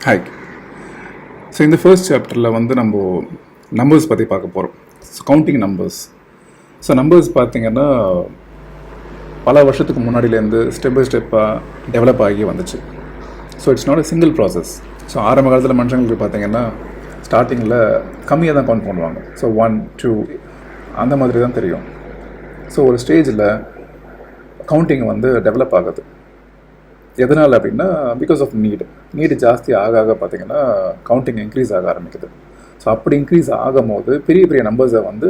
Hi. So இந்த first சாப்டரில் வந்து நம்ம நம்பர்ஸ் பற்றி பார்க்க போகிறோம். So counting numbers. So numbers பார்த்திங்கன்னா பல வருஷத்துக்கு முன்னாடியிலேருந்து ஸ்டெப் பை ஸ்டெப்பாக டெவலப் ஆகி வந்துச்சு. So it's not a single process. So ஆரம்ப காலத்தில் மனுஷங்களுக்கு பார்த்திங்கன்னா ஸ்டார்டிங்கில் கம்மியாக தான் கவுண்ட் பண்ணுவாங்க. ஸோ 1, 2 அந்த மாதிரி தான் தெரியும். ஸோ ஒரு ஸ்டேஜில் கவுண்டிங் வந்து டெவலப் ஆகுது. எதனால் அப்படின்னா பிகாஸ் ஆஃப் நீடு ஜாஸ்தி ஆக பார்த்திங்கன்னா கவுண்டிங் இன்க்ரீஸ் ஆக ஆரம்பிக்குது. ஸோ அப்படி இன்க்ரீஸ் ஆகும் போது பெரிய பெரிய நம்பர்ஸை வந்து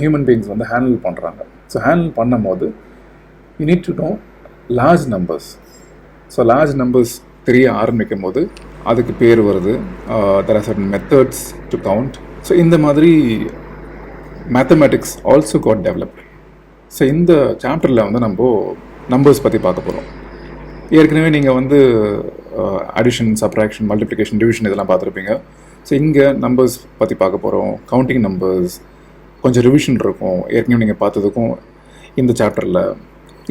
ஹியூமன் பீயிங்ஸ் வந்து ஹேண்டில் பண்ணுறாங்க. ஸோ ஹேண்டில் பண்ணும் போது you need to know large numbers. So large numbers தெரிய ஆரம்பிக்கும் போது அதுக்கு பேர் வருது. There are certain methods to count. So இந்த மாதிரி mathematics also got developed. So இந்த சாப்டரில் வந்து நம்ம நம்பர்ஸ் பற்றி பார்க்க போகிறோம். ஏற்கனவே நீங்கள் வந்து அடிஷன், சப்ராக்ஷன், மல்டிப்ளிகேஷன், டிவிஷன் இதெல்லாம் பார்த்துருப்பீங்க. ஸோ இங்கே நம்பர்ஸ் பற்றி பார்க்க போகிறோம். கவுண்டிங் நம்பர்ஸ் கொஞ்சம் ரிவிஷன் இருக்கும் ஏற்கனவே நீங்கள் பார்த்ததுக்கும் இந்த சாப்டரில்.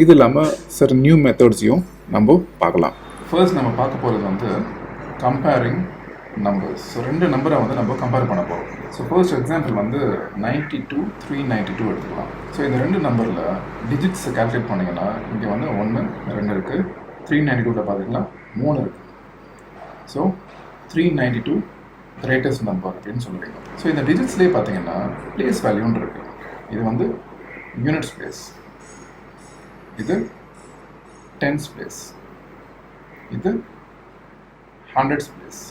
இது இல்லாமல் சில நியூ மெத்தட்ஸையும் நம்ம பார்க்கலாம். ஃபர்ஸ்ட் நம்ம பார்க்க போகிறது வந்து கம்பேரிங் நம்பர்ஸ். ஸோ ரெண்டு நம்பரை வந்து நம்ம கம்பேர் பண்ண போகிறோம். ஸோ ஃபர்ஸ்ட் எக்ஸாம்பிள் வந்து 92, 392 எடுத்துக்கலாம். ஸோ இந்த ரெண்டு நம்பரில் டிஜிட்ஸ் கால்குலேட் பண்ணிங்கன்னா இங்கே வந்து 1, 2 இருக்குது. 392 பார்த்தீங்கன்னா 3 இருக்குது. ஸோ 392 கிரேட்டஸ்ட் நம்பர் அப்படின்னு சொல்லுவீங்க. ஸோ இந்த டிஜிட்ஸ்லேயே பார்த்தீங்கன்னா பிளேஸ் வேல்யூன்னு இருக்குது. இது வந்து யூனிட்ஸ் பிளேஸ், இது டென்ஸ் பிளேஸ், இது ஹண்ட்ரட்ஸ் பிளேஸ்.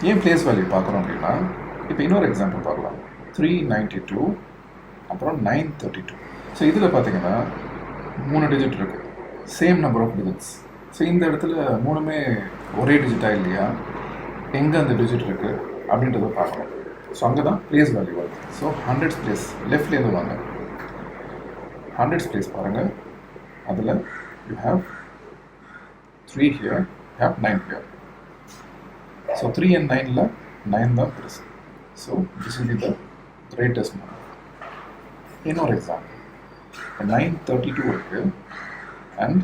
ஏன் பிளேஸ் வேல்யூ பார்க்குறோம் அப்படின்னா இப்போ இன்னொரு எக்ஸாம்பிள் பார்க்கலாம். 392 அப்புறம் 932. ஸோ இதில் பார்த்தீங்கன்னா 3 டிஜிட் இருக்குது, same number of digits. So இந்த இடத்துல மூணுமே ஒரே டிஜிட்டாக இல்லையா, எங்கே அந்த டிஜிட் இருக்குது அப்படின்றத பார்க்கணும். ஸோ அங்கே தான் பிளேஸ் வேல்யூ வருது. ஸோ ஹண்ட்ரட்ஸ் பிளேஸ் லெஃப்ட்லேருந்து வாங்க. ஹண்ட்ரட்ஸ் பிளேஸ் பாருங்கள். அதில் you have 3 here, you have 9 here. So 3 and 9ல் 9 தான் பெருசு. So this will be the greatest number. இன்னொரு எக்ஸாம்பிள் 932 இருக்குது அண்ட்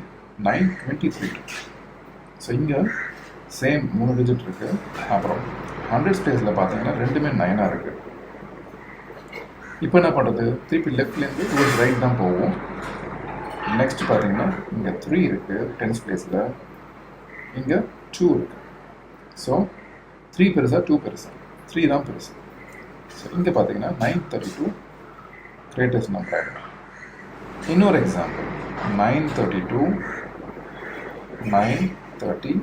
923. ஸோ இங்கே சேம் 3 டிஜிட் இருக்குது. அப்புறம் 100 ஸ்பேஸில் பார்த்தீங்கன்னா ரெண்டுமே 9ஆக இருக்குது. இப்போ என்ன பண்ணுறது, திருப்பி லெஃப்ட்லேருந்து ஒரு ரைட் தான் போவோம். நெக்ஸ்ட் பார்த்தீங்கன்னா இங்கே 3 இருக்குது 10 ஸ்பேஸில், இங்கே 2 இருக்குது. ஸோ 3 பெருசா 2 பெருசா? 3 தான் பெருசு. ஸோ இங்கே பார்த்தீங்கன்னா 932 கிரேட்டஸ்ட் நம்பர் ஆகிடும். இன்னொரு எக்ஸாம்பிள் 932, 931.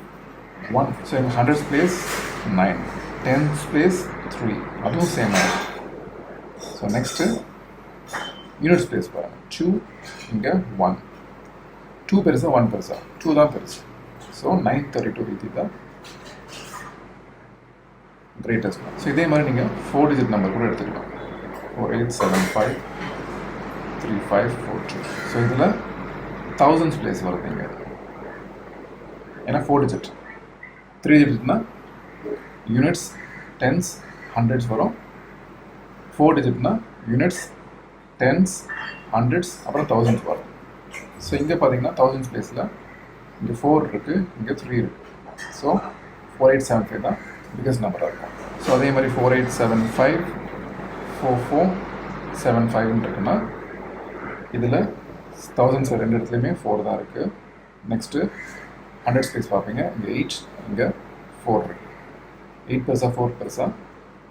ஸோ இந்த 100 பிளேஸ் 9, 10 பிளேஸ் 3, அதுவும் சேம் ஆகிடும். ஸோ நெக்ஸ்ட்டு யூனிட் ஸ்பேஸ் பாருங்கள். 2, இங்கே 1. 2 பெருசா 1 பெருசா? 2 தான் பெருசு. ஸோ 932 இது தான் கிரேட்டஸ்ட். ஸோ இதே மாதிரி நீங்கள் 4 டிஜிட் நம்பர் கூட எடுத்துக்கலாம். 48753542. ஸோ இதில் thousands பிளேஸ் வருது இங்கே, ஏன்னா 4 டிஜிட். 3 டிஜிட்னா யூனிட்ஸ், டென்ஸ், ஹண்ட்ரட்ஸ் வரும். 4 டிஜிட்னா யூனிட்ஸ், டென்ஸ், ஹண்ட்ரட்ஸ், அப்புறம் thousands வரும். ஸோ இங்கே பார்த்தீங்கன்னா thousands பிளேஸில் இங்கே 4 இருக்குது, இங்கே 3 இருக்குது. ஸோ 4875 தான் பிகஸ்ட் நம்பராக இருக்கும். ஸோ அதே மாதிரி 48754475 இருக்குன்னா இதில் thousands ரெண்டு இடத்துலையுமே 4 தான் இருக்குது. நெக்ஸ்ட்டு 100 ஸ்பேஸ் பார்ப்பீங்க, இங்கே 8, இங்கே 4 இருக்குது. 8 பெருசா 4 பெருசா?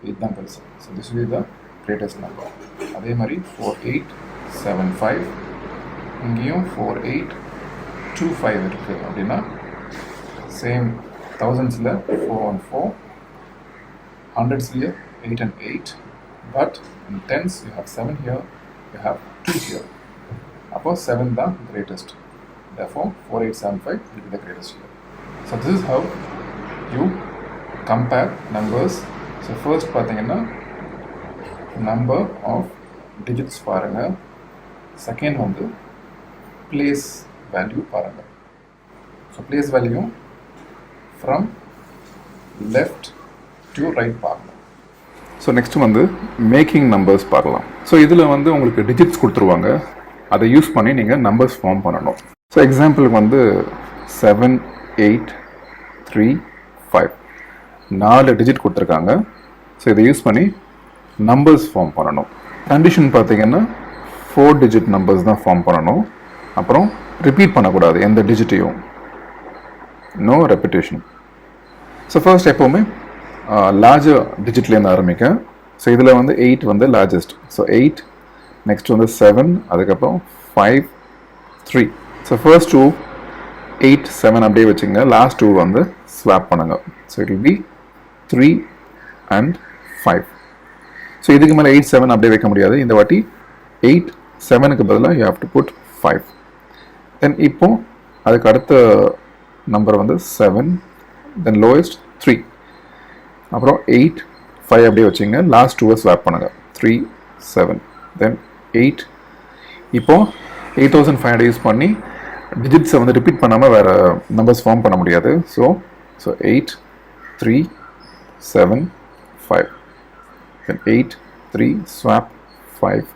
8 தான் பெருசு. So this will be the greatest number. அதே மாதிரி 4875, இங்கேயும் 4825 இருக்குது அப்படின்னா same thousandsல 4 and 4, hundredsல 8 and 8, but in tens you have 7 here, you have 2 here. அப்போ 7 தான் greatest. Therefore 4875 will be the greatest here. So this is how you compare numbers. So first பார்த்தீங்கன்னா number of digits பாருங்க. Second வந்து place value பாருங்க. So place value from left to right பார்க்கலாம். So next வந்து making numbers பார்க்கலாம். So இதில் வந்து உங்களுக்கு டிஜிட்ஸ் கொடுத்துருவாங்க, அதை யூஸ் பண்ணி நீங்கள் நம்பர்ஸ் ஃபார்ம் பண்ணணும். ஸோ எக்ஸாம்பிளுக்கு வந்து 7, 8, 3, 5. 4 டிஜிட் கொடுத்துருக்காங்க. ஸோ இதை யூஸ் பண்ணி நம்பர்ஸ் ஃபார்ம் பண்ணணும். கண்டிஷன் பார்த்தீங்கன்னா 4 டிஜிட் நம்பர்ஸ் தான் ஃபார்ம் பண்ணணும். அப்புறம் ரிப்பீட் பண்ணக்கூடாது எந்த டிஜிட்டையும். No repetition. ஸோ ஃபர்ஸ்ட் எப்போவுமே லார்ஜர் டிஜிட்லேருந்து ஆரம்பிக்க. ஸோ இதில் வந்து 8 வந்து லார்ஜஸ்ட். ஸோ 8, நெக்ஸ்ட் வந்து 7, அதுக்கப்புறம் 5, 3. ஸோ ஃபர்ஸ்ட் 2 8, 7 அப்படியே வச்சுங்க. லாஸ்ட் 2 வந்து ஸ்வாப் பண்ணுங்க. So it will B 3 and 5. So இதுக்கு மேலே 8, 7 அப்படியே வைக்க முடியாது. இந்த வாட்டி 8, 7க்கு பதிலாக யூ ஹேவ் டு புட் 5. தென் இப்போ அதுக்கு அடுத்த நம்பர் வந்து 7, தென் லோயஸ்ட் 3, அப்புறம் 8, 5 அப்படியே வச்சுங்க. லாஸ்ட் 2 ஸ்வாப் பண்ணுங்க. 3, 7, தென் 8. இப்போ 8500 யூஸ் பண்ணி டிஜிட்ஸை வந்து ரிப்பீட் பண்ணாமல் வேறு நம்பர்ஸ் ஃபார்ம் பண்ண முடியாது. ஸோ 8, 3, 7, 5, தென் 8, 3, ஸ்வாப் 5,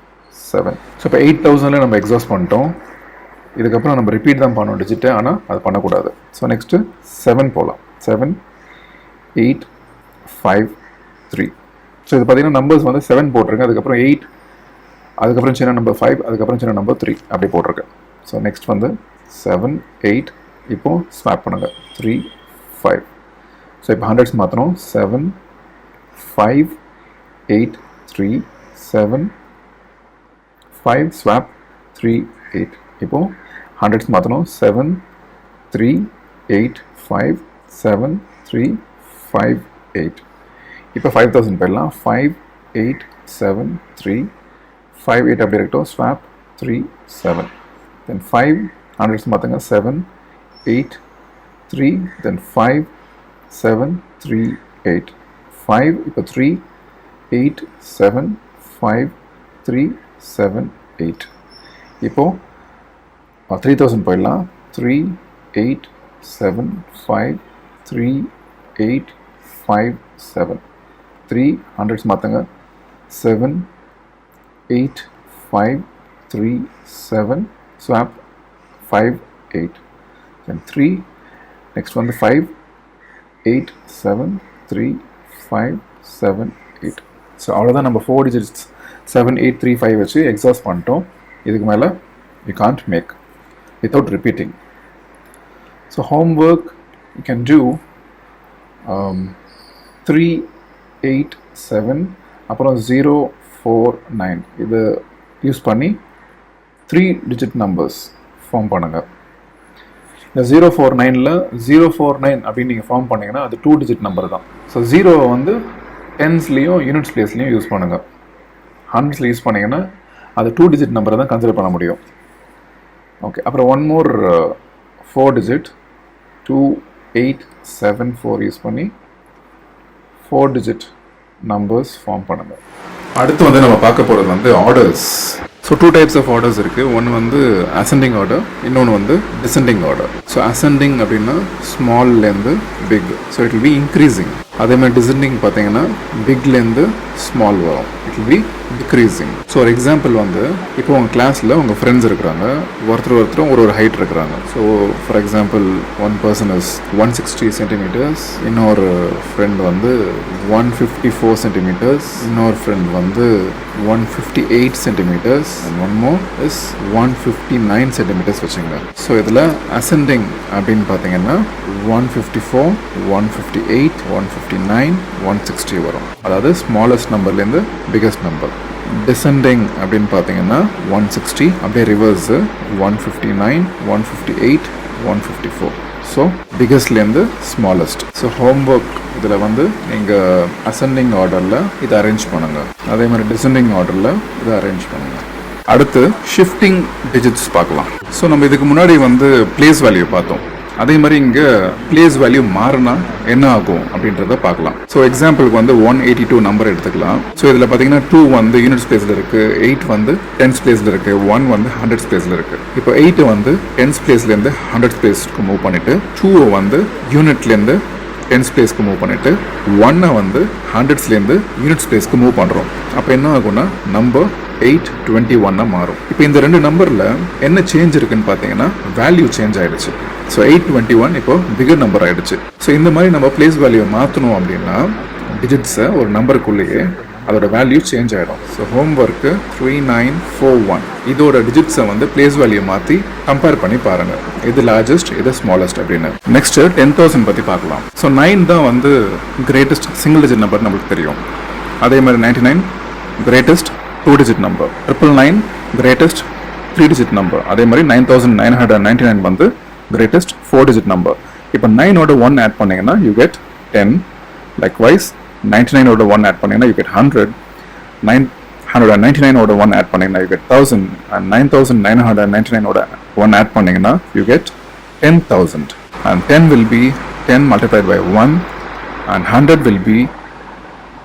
7. ஸோ இப்போ 8000 நம்ம எக்ஸாஸ்ட் பண்ணிட்டோம். இதுக்கப்புறம் நம்ம ரிப்பீட் தான் பண்ணோம் டிஜிட்டு, ஆனால் அது பண்ணக்கூடாது. ஸோ நெக்ஸ்ட்டு 7 போகலாம். 7, 8, 5, 3. ஸோ இது பார்த்தீங்கன்னா நம்பர்ஸ் வந்து 7 போட்டிருக்கேன். அதுக்கப்புறம் 8, அதுக்கப்புறம் சின்ன நம்பர் 5, அதுக்கப்புறம் சின்ன நம்பர் 3 அப்படி போட்டிருக்கேன். ஸோ நெக்ஸ்ட் வந்து 7, 8, இப்போ ஸ்வாப் பண்ணுங்க. 3, 5. ஸோ இப்போ ஹண்ட்ரட்ஸ் மாற்றணும். 7, 5, 8, 3, 7, 5, ஸ்வாப் 3, 8. இப்போ ஹண்ட்ரட்ஸ் மாற்றணும். 7, 3, 8, 5, 7, 3, 5, 8. இப்போ 5000 போயிடலாம். 5, 8, 7, 3, 5, 8 அப்படி இருக்கட்டும். ஸ்வாப் 3, 7. தென் 5 ஹண்ட்ரட்ஸ் மாற்றுங்க. 7, 8, 3, தென் 5, 7, 3, 8. 5 இப்போ 3, 8, 7, 5, 3, 7, 8. இப்போ 3000 போயிடலாம். 3, 8, 7, 5, 3, 8, 5, 7. 3 ஹண்ட்ரட்ஸ் மாற்றுங்க. 7, 8, 5, 3, 7, ஸ்வாப் 5, 8. தென் 3, நெக்ஸ்ட் வந்து 5, 8, 7, 3, 5, 7, 8. ஸோ அவ்வளோதான். நம்ம 4 டிஜிட்ஸ் 7, 8, 3, 5 வச்சு எக்ஸாஸ்ட் பண்ணிட்டோம். இதுக்கு மேலே you can't make without repeating. So homework you can do 3, 8, 7 அப்புறம் 0, 4, 9 இது யூஸ் பண்ணி 3 டிஜிட் நம்பர்ஸ் ஃபார்ம் பண்ணுங்க. இந்த 049ல் 049 அப்படின்னு நீங்கள் ஃபார்ம் பண்ணிங்கன்னா அது 2 டிஜிட் நம்பர் தான். ஸோ 0 வந்து டென்ஸ்லேயும் யூனிட்ஸ் பிளேஸ்லேயும் யூஸ் பண்ணுங்கள். ஹண்ட்ரட்ஸில் யூஸ் பண்ணிங்கன்னா அது 2 டிஜிட் நம்பரை தான் கன்சிடர் பண்ண முடியும். ஓகே, அப்புறம் ஒன் மோர் 4 டிஜிட் 2, 8, 7, 4 யூஸ் பண்ணி 4 டிஜிட் நம்பர்ஸ் ஃபார்ம் பண்ணுங்க. அடுத்து வந்து நம்ம பார்க்க போகிறது வந்து orders. So 2 types of orders இருக்குது. ஒன்று வந்து அசெண்டிங் ஆர்டர், இன்னொன்று வந்து டிசெண்டிங் ஆர்டர். ஸோ அசெண்டிங் அப்படின்னா ஸ்மால்லேருந்து big, so it will be increasing. அதே மாதிரி டிசெண்டிங் பார்த்தீங்கன்னா பிக்லேருந்து ஸ்மால் வரும், it will be decreasing. So ஒரு எக்ஸாம்பிள் வந்து இப்போ உங்கள் கிளாஸில் உங்கள் ஃப்ரெண்ட்ஸ் இருக்கிறாங்க, ஒருத்தரும் ஒரு ஹைட் இருக்கிறாங்க. So for example one person is 160 centimetres, இன்னொரு ஃப்ரெண்ட் வந்து 154 சென்டிமீட்டர்ஸ், இன்னொரு ஃப்ரெண்ட் வந்து 158 centimetres, and one more is 159 centimetres வச்சுங்க. ஸோ இதில் அசெண்டிங் அப்படின்னு பார்த்தீங்கன்னா 154, 158, 159, 160 வரும். அதாவது ஸ்மாலஸ்ட் நம்பர்லேருந்து பிகஸ்ட் நம்பர். டிசெண்டிங் அப்படின்னு பார்த்தீங்கன்னா 160, அப்படியே ரிவர்ஸு 159, 158, 154. ஸோ பிகஸ்ட்லேருந்து ஸ்மாலஸ்ட். ஸோ ஹோம்ஒர்க் இதில் வந்து நீங்கள் அசெண்டிங் ஆர்டரில் இதை அரேஞ்ச் பண்ணுங்கள், அதே மாதிரி டிசெண்டிங் ஆர்டரில் இதை அரேஞ்ச் பண்ணுங்கள். அடுத்து ஷிஃப்டிங் டிஜிட்ஸ் பார்க்கலாம். ஸோ நம்ம இதுக்கு முன்னாடி வந்து பிளேஸ் வேல்யூ பார்த்தோம். அதே மாதிரி இங்கே பிளேஸ் வேல்யூ மாறினா என்ன ஆகும் அப்படின்றத பார்க்கலாம். ஸோ எக்ஸாம்பிளுக்கு வந்து 182 நம்பர் எடுத்துக்கலாம். ஸோ இதில் பார்த்தீங்கன்னா 2 வந்து யூனிட்ஸ் பிளேஸில் இருக்குது, 8 வந்து டென்ஸ் பிளேஸில் இருக்குது, 1 வந்து ஹண்ட்ரட்ஸ் பிளேஸில் இருக்குது. இப்போ 8 வந்து டென்ஸ் பிளேஸ்லேருந்து ஹண்ட்ரட்ஸ் பிளேஸ்க்கு மூவ் பண்ணிவிட்டு 2 வந்து யூனிட்லேருந்து டென்ஸ் பிளேஸ்க்கு மூவ் பண்ணிவிட்டு 1 வந்து ஹண்ட்ரட்ஸ்லேருந்து யூனிட்ஸ் பிளேஸ்க்கு மூவ் பண்ணுறோம். அப்போ என்ன ஆகும்னா நம்பர் 821 மாறும். இப்போ இந்த ரெண்டு நம்பரில் என்ன சேஞ்ச் இருக்குன்னு பார்த்தீங்கன்னா வேல்யூ சேஞ்ச் ஆகிடுச்சு. ஸோ 821 இப்போ பிகர் நம்பர் ஆகிடுச்சு. ஸோ இந்த மாதிரி நம்ம பிளேஸ் வேல்யூ மாற்றணும் அப்படின்னா டிஜிட்ஸை ஒரு நம்பருக்குள்ளேயே அதோட வேல்யூ சேஞ்ச் ஆகிடும். ஸோ ஹோம்ஒர்க்கு 3941 இதோட டிஜிட்ஸை வந்து பிளேஸ் வேல்யூ மாற்றி கம்பேர் பண்ணி பாருங்கள், இது லார்ஜஸ்ட் இது ஸ்மாலஸ்ட் அப்படின்னு. நெக்ஸ்ட்டு 10,000 பற்றி பார்க்கலாம். ஸோ 9 தான் வந்து கிரேட்டஸ்ட் சிங்கிள் டிஜிட் நம்பர் நம்மளுக்கு தெரியும். அதே மாதிரி 99 greatest 2 digit number, 999 greatest 3 digit number, அதே மாதிரி 9999 வந்து கிரேட்டஸ்ட் 4 டிஜிட் நம்பர். இப்போ 9ஓட 1 ஆட் பண்ணிங்கன்னா யூ கெட் 10. லைக்வைஸ் 99ஓட 1 ஆட் பண்ணிங்கன்னா யூ கெட் 100. 999ஓட 1 ஆட் பண்ணிங்கன்னா யூ கெட் 1000. அண்ட் 9999ஓட 1 ஆட் பண்ணிங்கன்னா you get 10,000. And 10 will be 10 multiplied by 1 and 100 will be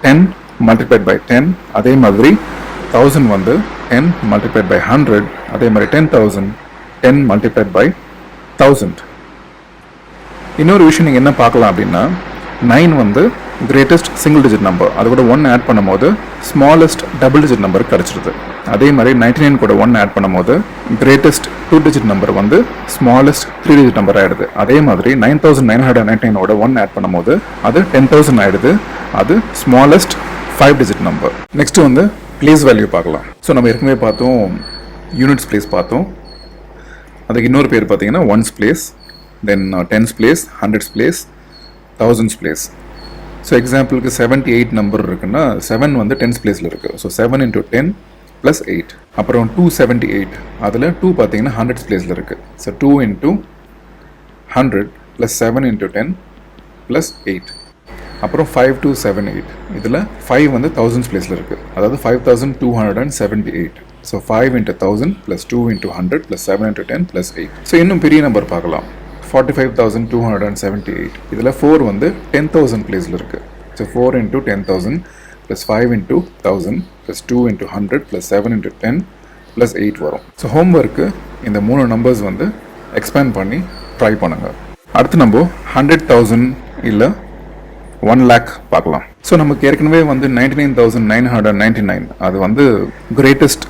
10 multiplied by 10. அதே மாதிரி 1000 வந்து 10 multiplied by 100. அதே மாதிரி 10,000 10 multiplied by 1000. இன்னொரு விஷயம் நீங்கள் என்ன பார்க்கலாம் அப்படின்னா 9 வந்து கிரேட்டஸ்ட் சிங்கிள் டிஜிட் நம்பர், அது கூட 1 ஆட் பண்ணும்போது ஸ்மாலஸ்ட் டபுள் டிஜிட் நம்பர் கிடச்சிருது. அதே மாதிரி 99 கூட 1 ஆட் பண்ணும்போது கிரேட்டஸ்ட் 2 டிஜிட் நம்பர் வந்து ஸ்மாலஸ்ட் 3 டிஜிட் நம்பர் ஆகிடுது. அதே மாதிரி 9999ஓட 1 ஆட் பண்ணும்போது அது 10,000 ஆகிடுது, அது ஸ்மாலஸ்ட் 5 டிஜிட் நம்பர். நெக்ஸ்ட் வந்து பிளேஸ் வேல்யூ பார்க்கலாம். ஸோ நம்ம ஏற்கனவே பார்த்தோம் யூனிட்ஸ் பிளேஸ் பார்த்தோம். அதுக்கு இன்னொரு பேர் பார்த்தீங்கன்னா ones place, then tens place, hundreds place, thousands place. So எக்ஸாம்பிளுக்கு 78 நம்பர் இருக்குன்னா 7 வந்து டென்ஸ் பிளேஸில் இருக்குது. So 7 into 10 + 8. அப்புறம் 278 அதில் 2 பார்த்தீங்கன்னா ஹண்ட்ரட்ஸ் பிளேஸில் இருக்குது. So 2 into 100 + 7 into 10 + 8. அப்புறம் 5278 இதில் 5 வந்து தௌசண்ட்ஸ் பிளேஸில் இருக்குது, அதாவது 5278. So 5 into 1000 + 2 into 100 + 7 into 10 + 8. So இன்னும் பெரிய நம்பர் பார்க்கலாம். 45,278 இதில் 4 வந்து 10,000 பிளேஸில் இருக்குது. So 4 into 10,000 + 5 into 1000 + 2 into 100 + 7 into 10 + 8 வரும். ஸோ ஹோம்ஒர்க்கு இந்த 3 நம்பர்ஸ் வந்து எக்ஸ்பேண்ட் பண்ணி ட்ரை பண்ணுங்கள். அடுத்து நம்ம 100,000 இல்லை 1 lakh பார்க்கலாம். ஸோ நமக்கு ஏற்கனவே வந்து 99,999 அது வந்து கிரேட்டஸ்ட்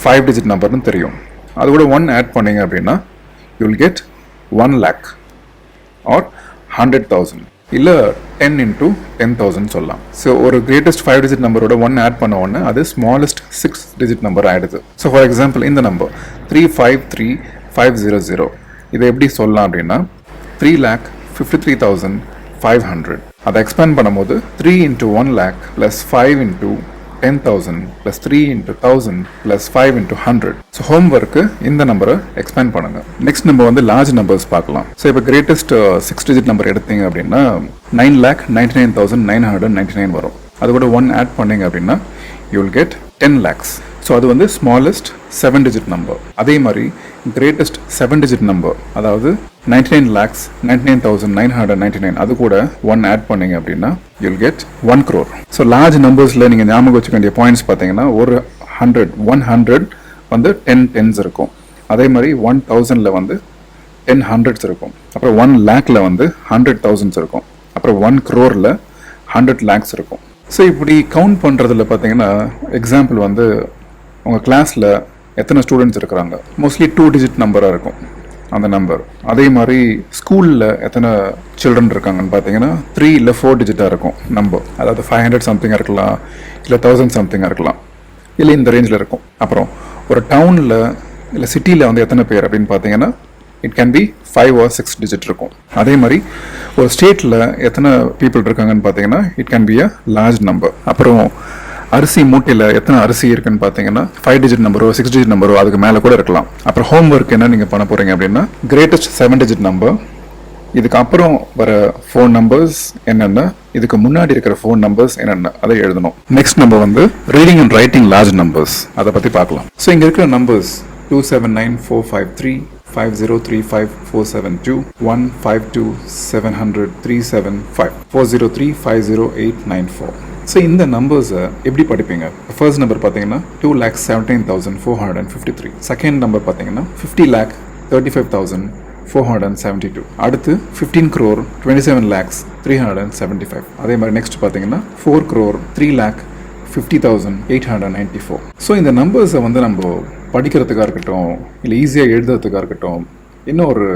5 டிஜிட் நம்பர்னு தெரியும். அது கூட 1 ஆட் பண்ணீங்க அப்படின்னா you will get 1 lakh or 100,000 இல்லை 10 into 10,000 சொல்லலாம். ஸோ ஒரு கிரேட்டஸ்ட் 5 டிஜிட் நம்பரோட 1 ஆட் பண்ண உடனே அது ஸ்மாலஸ்ட் 6 டிஜிட் நம்பர் ஆகிடுது. ஸோ ஃபார் எக்ஸாம்பிள் இந்த நம்பர் 353,500 இதை எப்படி சொல்லலாம் அப்படின்னா 3,53,500. அதை எக்ஸ்பேண்ட் பண்ணும்போது 3 into 1 lakh + 5 into 10,000 + 3 into 1000 + 5 into 100. So homework இந்த நம்பரை எக்ஸ்பேண்ட் பண்ணுங்க. நெக்ஸ்ட் நம்ம வந்து லார்ஜ் நம்பர்ஸ் பார்க்கலாம். ஸோ இப்போ கிரேட்டஸ்ட் 6 டிஜிட் நம்பர் எடுத்தீங்க அப்படின்னா 9,99,999 வரும். அது கூட 1 ஆட் பண்ணீங்க அப்படின்னா you will get 10 lakhs. So அது வந்து ஸ்மாலஸ்ட் 7 டிஜிட் நம்பர். அதே மாதிரி கிரேட்டஸ்ட் 7 டிஜிட் நம்பர், அதாவது 99,99,999 அது கூட 1 ஆட் பண்ணீங்க அப்படின்னா you'll get 1 crore. So large நம்பர்ஸில் நீங்கள் ஞாபகம் வச்சுக்க வேண்டிய பாயிண்ட்ஸ் பார்த்தீங்கன்னா ஒரு 100 வந்து 10 tens இருக்கும். அதே மாதிரி 1000 வந்து 10 hundreds இருக்கும். அப்புறம் 1 lakhல வந்து 100 thousands இருக்கும். அப்புறம் 1 crore 100 lakhs இருக்கும். ஸோ இப்படி கவுண்ட் பண்ணுறதுல பார்த்தீங்கன்னா எக்ஸாம்பிள் வந்து உங்கள் கிளாஸில் எத்தனை ஸ்டூடெண்ட்ஸ் இருக்கிறாங்க, மோஸ்ட்லி 2 டிஜிட் நம்பராக இருக்கும் அந்த நம்பர். அதே மாதிரி ஸ்கூலில் எத்தனை சில்ட்ரன் இருக்காங்கன்னு பார்த்தீங்கன்னா 3 இல்லை 4 டிஜிட்டாக இருக்கும் நம்பர். அதாவது 500 சம்திங்காக இருக்கலாம், இல்லை 1000 சம்திங்காக இருக்கலாம், இல்லை இந்த ரேஞ்சில் இருக்கும். அப்புறம் ஒரு டவுனில் இல்லை சிட்டியில் வந்து எத்தனை பேர் அப்படின்னு பார்த்தீங்கன்னா it can be 5 or 6 digit இருக்கும். அதே மாதிரி ஒரு ஸ்டேட்டில் எத்தனை பீப்புள் இருக்காங்கன்னு பார்த்தீங்கன்னா it can be a large number. அப்புறம் அரிசி மூட்டையில் எத்தனை அரிசி இருக்குன்னு பார்த்தீங்கன்னா 5 டிஜிட் நம்பரோ 6 டிஜிட் நம்பரோ அதுக்கு மேலே கூட இருக்கலாம். அப்புறம் ஹோம்ஒர்க் என்ன நீங்கள் பண்ண போகிறீங்க அப்படின்னா கிரேட்டஸ்ட் 7 டிஜிட் நம்பர், இதுக்கு அப்புறம் வர 4 நம்பர்ஸ் என்னென்ன, இதுக்கு முன்னாடி இருக்கிற 4 நம்பர்ஸ் என்னென்ன அதை எழுதணும். நெக்ஸ்ட் நம்ம வந்து reading and writing large numbers அதை பற்றி பார்க்கலாம். ஸோ இங்கே இருக்கிற நம்பர்ஸ் 279,453, 5035,472, 152,700,375, 403,508,94. ஸோ இந்த நம்பர்ஸை எப்படி படிப்பீங்க? ஃபர்ஸ்ட் நம்பர் பார்த்தீங்கன்னா 2,17,453. செகண்ட் நம்பர் பார்த்தீங்கன்னா 50,35,472. 472. அடுத்து 15 crore 27 lakhs 375. அதே மாதிரி நெக்ஸ்ட் பார்த்தீங்கன்னா 4 crore 3 lakh 50,894. ஸோ இந்த நம்பர்ஸை வந்து நம்ம படிக்கிறதுக்காக இருக்கட்டும் இல்லை ஈஸியாக எழுதுறதுக்காக இருக்கட்டும் இன்னும் ஒரு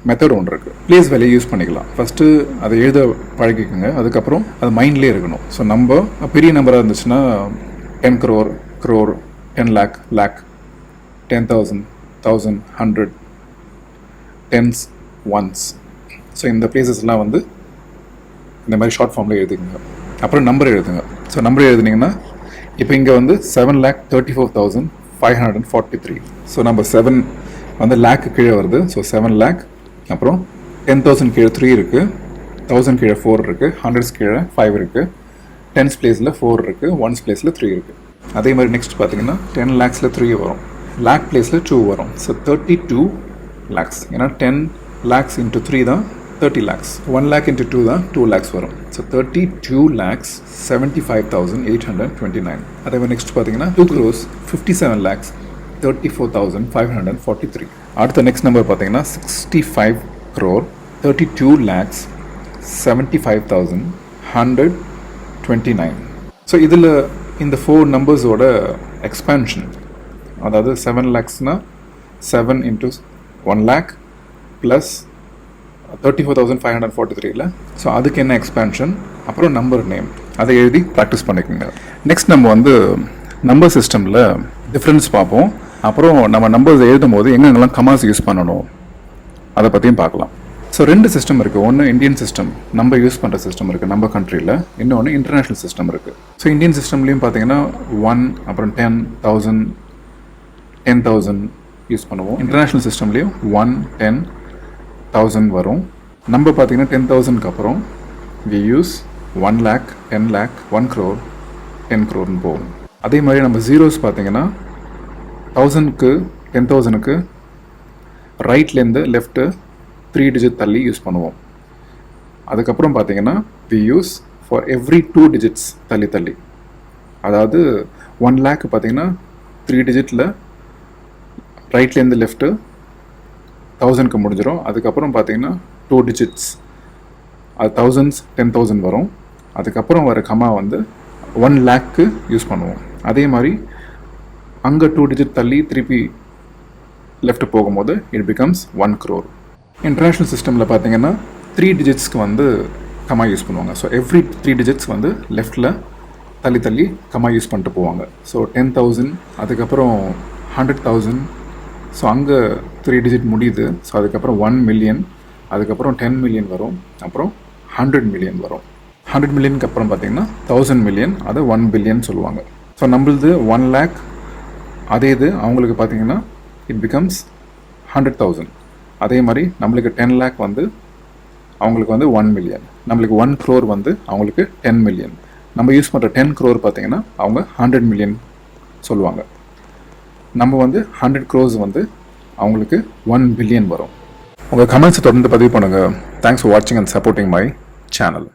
மெத்தட் ஒன்று இருக்குது. பிளேஸ் வேலையை யூஸ் பண்ணிக்கலாம். ஃபஸ்ட்டு அதை எழுத பழகிக்குங்க. அதுக்கப்புறம் அது மைண்ட்லேயே இருக்கணும். ஸோ நம்ம பெரிய நம்பராக இருந்துச்சுன்னா 10 crore, crore, 10 lakh, lakh, 10,000, 1,000, 100, tens, ones. So இந்த பிளேசஸ்லாம் வந்து இந்த மாதிரி ஷார்ட் ஃபார்மில் எழுதிக்கங்க. அப்புறம் நம்பர் எழுதுங்க. ஸோ நம்பர் எழுதுனீங்கன்னா இப்போ இங்கே வந்து 7,34,543. ஸோ நம்ம 7 வந்து லேக்கு கீழே வருது. So 7 lakh. அப்புறம் 10,000 கீழே 3 இருக்குது, 1,000 கீழே 4 இருக்குது, 100s கீழே 5 இருக்குது, 10s பிளேஸில் 4 இருக்குது, 1s பிளேஸில் 3 இருக்குது. அதே மாதிரி நெக்ஸ்ட் பார்த்தீங்கன்னா 10 lakhsல 3 வரும், லேக் பிளேஸில் 2 வரும். So 32 lakhs. ஏன்னா 10 lakhs into 3 தான் 30 lakhs. 1 lakh into 2 தான் 2 lakhs வரும். So 32 lakhs 75,829. அதே மாதிரி நெக்ஸ்ட் பார்த்தீங்கன்னா 2 crores 57 lakhs 34,543. அடுத்த நெக்ஸ்ட் நம்பர் பார்த்தீங்கன்னா 65 crore 32 lakhs 75,129. ஸோ இதில் இந்த 4 நம்பர்ஸோட எக்ஸ்பேன்ஷன், அதாவது 7 lakhsனா 7 into 1 lakh ப்ளஸ் 34,543. ஸோ அதுக்கு என்ன எக்ஸ்பேன்ஷன், அப்புறம் நம்பர் நேம், அதை எழுதி ப்ராக்டிஸ் பண்ணிக்கோங்க. நெக்ஸ்ட் நம்ம வந்து நம்பர் சிஸ்டமில் டிஃப்ரென்ஸ் பார்ப்போம். அப்புறம் நம்ம நம்பர்ஸ் எழுதும் போது எங்கெங்கெல்லாம் கமாஸ் யூஸ் பண்ணணும் அதை பற்றியும் பார்க்கலாம். ஸோ 2 சிஸ்டம் இருக்குது. ஒன்று இந்தியன் சிஸ்டம், நம்ம யூஸ் பண்ணுற சிஸ்டம் இருக்குது நம்ம கண்ட்ரியில். இன்னொன்று இன்டர்நேஷ்னல் சிஸ்டம் இருக்குது. ஸோ இந்தியன் சிஸ்டம்லேயும் பார்த்தீங்கன்னா 1, அப்புறம் 10, 1,000, 10,000 யூஸ் பண்ணுவோம். இன்டர்நேஷ்னல் சிஸ்டம்லேயும் 1, 10, 1,000 வரும். நம்ம பார்த்தீங்கன்னா 10,000க்கு அப்புறம் we use 1 lakh, 10 lakh, 1 crore, 10 crore போகும். அதே மாதிரி நம்ம ஜீரோஸ் பார்த்தீங்கன்னா 1,000க்கு 10,000க்கு ரைட்லேருந்து லெஃப்ட்டு 3 digit தள்ளி யூஸ் பண்ணுவோம். அதுக்கப்புறம் பார்த்தீங்கன்னா we use for every 2 digits தள்ளி. அதாவது 1 lakh பார்த்தீங்கன்னா 3 digitல ரைட்லேருந்து லெஃப்ட்டு 1,000க்கு முடிஞ்சிடும். அதுக்கப்புறம் பார்த்தீங்கன்னா 2 digits, அது 1000s 10,000 வரும். அதுக்கப்புறம் வர கமா வந்து 1 lakhக்கு யூஸ் பண்ணுவோம். அதே மாதிரி அங்கே 2 digit தள்ளி திருப்பி லெஃப்ட் போகும்போது இட் பிகம்ஸ் 1 crore. இன்டர்நேஷ்னல் சிஸ்டமில் பார்த்தீங்கன்னா 3 digitsக்கு வந்து கமா யூஸ் பண்ணுவாங்க. ஸோ எவ்ரி 3 digits வந்து லெஃப்டில் தள்ளி கமா யூஸ் பண்ணிட்டு போவாங்க. ஸோ 10,000, அதுக்கப்புறம் 100,000. ஸோ அங்கே 3 digit முடியுது. ஸோ அதுக்கப்புறம் 1 million, அதுக்கப்புறம் 10 million வரும், அப்புறம் 100 million வரும். 100 millionக்கு அப்புறம் பார்த்தீங்கன்னா 1,000 million, அதை 1 billion சொல்லுவாங்க. ஸோ நம்மளது 1 lakh, அதே இது அவங்களுக்கு பார்த்தீங்கன்னா இட் பிகம்ஸ் 100,000. அதே மாதிரி நம்மளுக்கு 10 lakh வந்து அவங்களுக்கு வந்து 1 million, நம்மளுக்கு 1 crore வந்து அவங்களுக்கு 10 million. நம்ம யூஸ் பண்ணுற 10 crore பார்த்தீங்கன்னா அவங்க 100 million சொல்லுவாங்க. நம்ம வந்து 100 crores வந்து அவங்களுக்கு 1 billion வரும். உங்கள் கமெண்ட்ஸை தொடர்ந்து பதிவு பண்ணுங்கள். தேங்க்ஸ் ஃபார் வாட்சிங் அண்ட் சப்போர்ட்டிங் மை சேனல்.